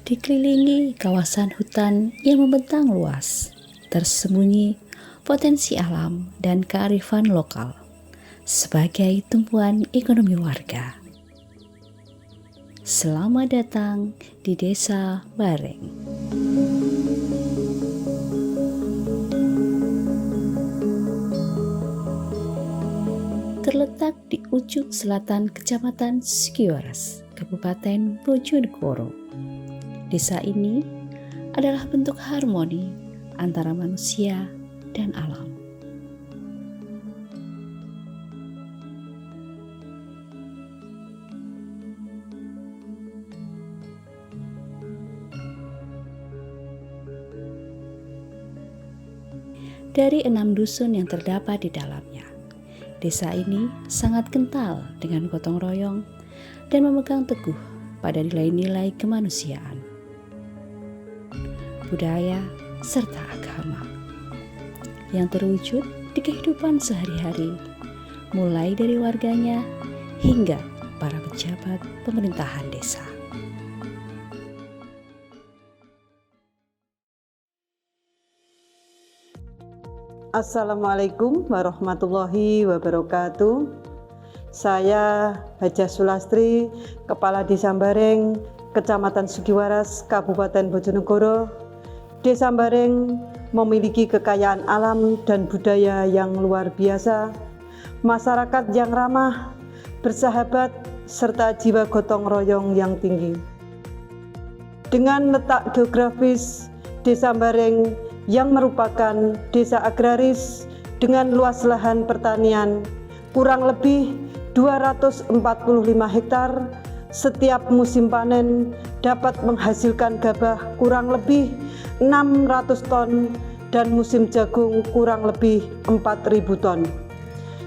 Dikelilingi kawasan hutan yang membentang luas, tersembunyi potensi alam dan kearifan lokal sebagai tumpuan ekonomi warga. Selamat datang di Desa Bareng. Terletak di ujung selatan Kecamatan Sugiwaras, Kabupaten Bojonegoro. Desa ini adalah bentuk harmoni antara manusia dan alam. Dari 6 dusun yang terdapat di dalamnya, desa ini sangat kental dengan gotong royong dan memegang teguh pada nilai-nilai kemanusiaan, budaya, serta agama yang terwujud di kehidupan sehari-hari, mulai dari warganya hingga para pejabat pemerintahan desa. Assalamualaikum warahmatullahi wabarakatuh. Saya Hajah Sulastri, Kepala Desa Bareng, Kecamatan Sugiwaras, Kabupaten Bojonegoro. Desa Bareng memiliki kekayaan alam dan budaya yang luar biasa, masyarakat yang ramah, bersahabat, serta jiwa gotong royong yang tinggi. Dengan letak geografis Desa Bareng yang merupakan desa agraris dengan luas lahan pertanian kurang lebih 245 hektar, setiap musim panen dapat menghasilkan gabah kurang lebih 600 ton dan musim jagung kurang lebih 4.000 ton.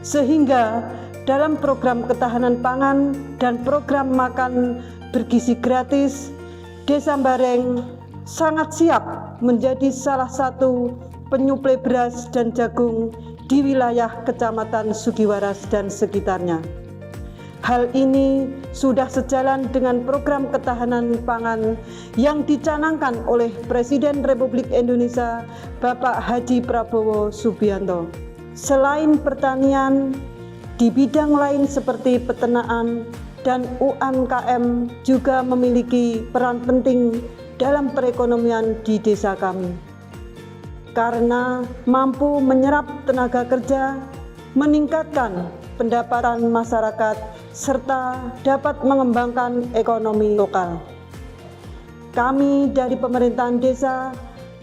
Sehingga dalam program ketahanan pangan dan program makan bergizi gratis, Desa Bareng sangat siap menjadi salah satu penyuplai beras dan jagung di wilayah Kecamatan Sugiwaras dan sekitarnya. Hal ini sudah sejalan dengan program ketahanan pangan yang dicanangkan oleh Presiden Republik Indonesia Bapak Haji Prabowo Subianto. Selain pertanian, di bidang lain seperti peternakan dan UMKM juga memiliki peran penting dalam perekonomian di desa kami. Karena mampu menyerap tenaga kerja, meningkatkan pendapatan masyarakat, serta dapat mengembangkan ekonomi lokal. Kami dari pemerintahan desa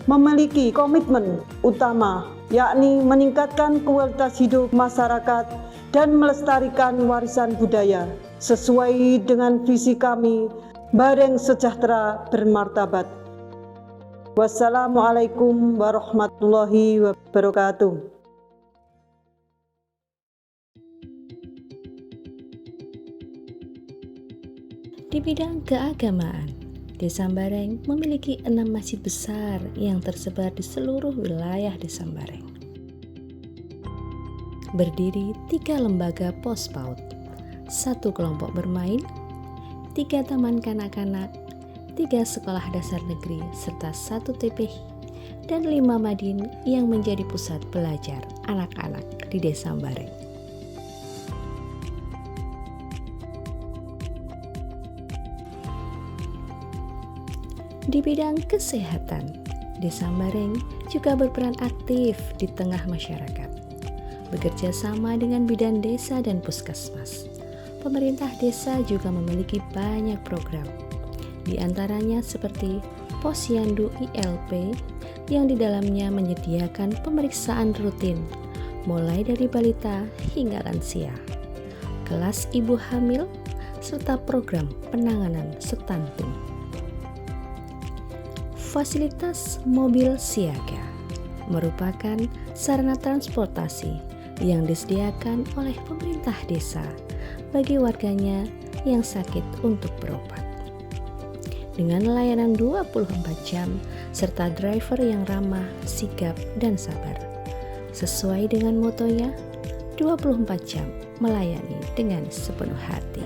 memiliki komitmen utama, yakni meningkatkan kualitas hidup masyarakat dan melestarikan warisan budaya sesuai dengan visi kami, Bareng Sejahtera Bermartabat. Wassalamualaikum warahmatullahi wabarakatuh. Di bidang keagamaan, Desa Bareng memiliki 6 masjid besar yang tersebar di seluruh wilayah Desa Bareng. Berdiri 3 lembaga pos PAUD, 1 kelompok bermain, 3 taman kanak-kanak, 3 sekolah dasar negeri, serta 1 TPI, dan 5 madin yang menjadi pusat belajar anak-anak di Desa Bareng. Di bidang kesehatan, Desa Bareng juga berperan aktif di tengah masyarakat. Bekerja sama dengan bidan desa dan puskesmas, pemerintah desa juga memiliki banyak program, di antaranya seperti Posyandu ILP yang di dalamnya menyediakan pemeriksaan rutin mulai dari balita hingga lansia, kelas ibu hamil, serta program penanganan stunting. Fasilitas mobil siaga merupakan sarana transportasi yang disediakan oleh pemerintah desa bagi warganya yang sakit untuk berobat. Dengan layanan 24 jam serta driver yang ramah, sigap, dan sabar. Sesuai dengan motonya, 24 jam melayani dengan sepenuh hati.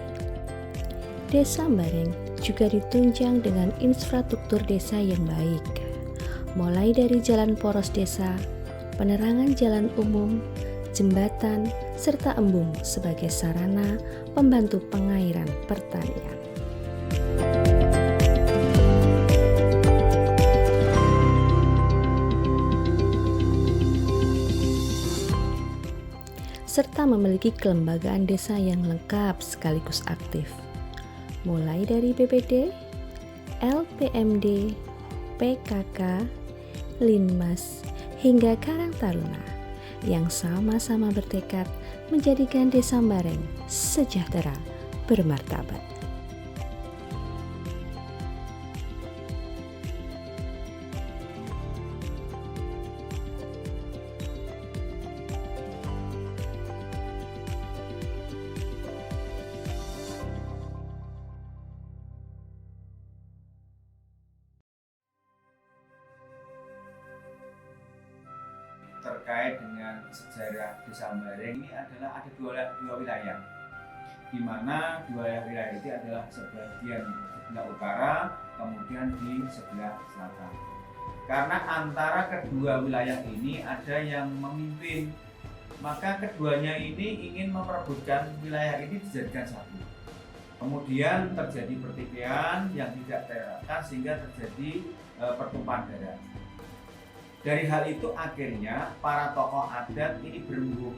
Desa Bareng juga ditunjang dengan infrastruktur desa yang baik, mulai dari jalan poros desa, penerangan jalan umum, jembatan, serta embung sebagai sarana pembantu pengairan pertanian. Serta memiliki kelembagaan desa yang lengkap sekaligus aktif, mulai dari BPD, LPMD, PKK, Linmas, hingga Karang Taruna yang sama-sama bertekad menjadikan Desa Sambareng sejahtera bermartabat. Terkait dengan sejarah Desa Sambareng ini adalah ada dua wilayah, di mana dua wilayah itu adalah sebagian sebelah utara, kemudian di sebelah selatan. Karena antara kedua wilayah ini ada yang memimpin, maka keduanya ini ingin memperebutkan wilayah ini dijadikan satu. Kemudian terjadi pertikaian yang tidak terelakkan sehingga terjadi pertumpahan darah. Dari hal itu akhirnya para tokoh adat ini berembuk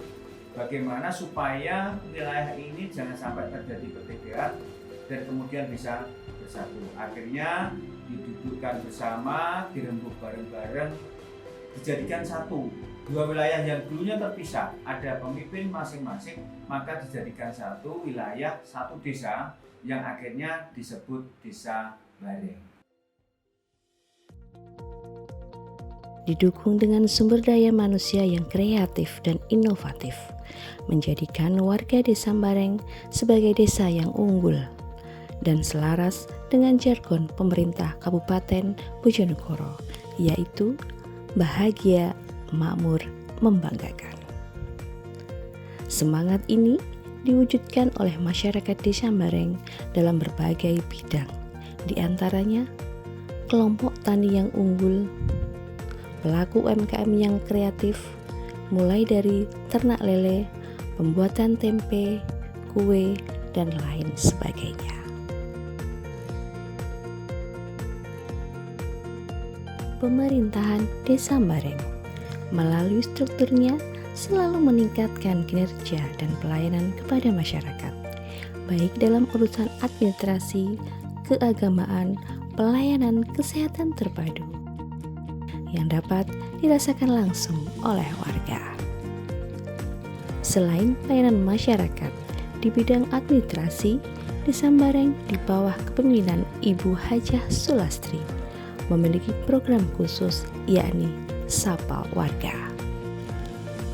bagaimana supaya wilayah ini jangan sampai terjadi pertikaian dan kemudian bisa bersatu. Akhirnya didudukkan bersama, dirembuk bareng-bareng, dijadikan satu. Dua wilayah yang dulunya terpisah, ada pemimpin masing-masing, maka dijadikan satu wilayah, satu desa yang akhirnya disebut Desa Sambareng. Didukung dengan sumber daya manusia yang kreatif dan inovatif, menjadikan warga Desa Sambareng sebagai desa yang unggul dan selaras dengan jargon pemerintah Kabupaten Bojonegoro, yaitu bahagia, makmur, membanggakan. Semangat ini diwujudkan oleh masyarakat Desa Sambareng dalam berbagai bidang, di antaranya kelompok tani yang unggul, pelaku UMKM yang kreatif, mulai dari ternak lele, pembuatan tempe, kue, dan lain sebagainya. Pemerintahan Desa Sambareng melalui strukturnya selalu meningkatkan kinerja dan pelayanan kepada masyarakat, baik dalam urusan administrasi, keagamaan, pelayanan kesehatan terpadu, yang dapat dirasakan langsung oleh warga. Selain pelayanan masyarakat di bidang administrasi, Desa Sambareng di bawah kepemimpinan Ibu Hajah Sulastri memiliki program khusus, yakni Sapa Warga.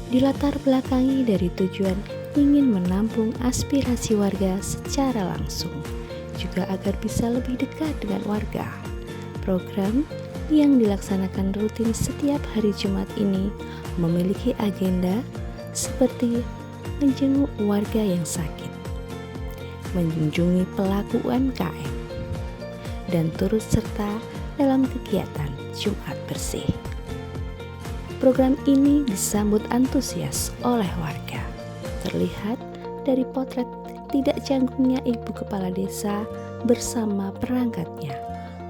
Dilatar belakangi dari tujuan ingin menampung aspirasi warga secara langsung, juga agar bisa lebih dekat dengan warga. Program yang dilaksanakan rutin setiap hari Jumat ini memiliki agenda seperti menjenguk warga yang sakit, mengunjungi pelaku UMKM, dan turut serta dalam kegiatan Jumat Bersih. Program ini disambut antusias oleh warga. Terlihat dari potret tidak canggungnya Ibu Kepala Desa bersama perangkatnya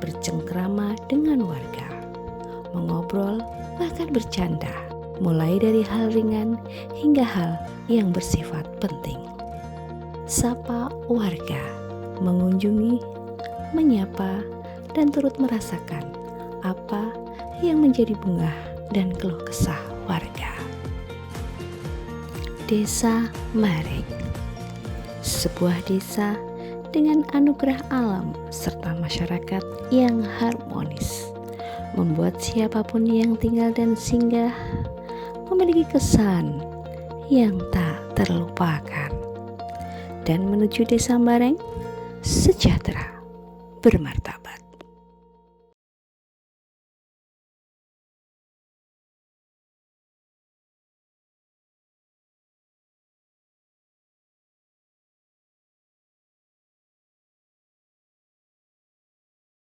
bercengkrama dengan warga, mengobrol, bahkan bercanda, mulai dari hal ringan hingga hal yang bersifat penting. Sapa warga, mengunjungi, menyapa, dan turut merasakan apa yang menjadi bungah dan keluh kesah warga. Desa Sambareng, sebuah desa dengan anugerah alam serta masyarakat yang harmonis, membuat siapapun yang tinggal dan singgah memiliki kesan yang tak terlupakan. Dan menuju Desa Sambareng sejahtera bermartabat.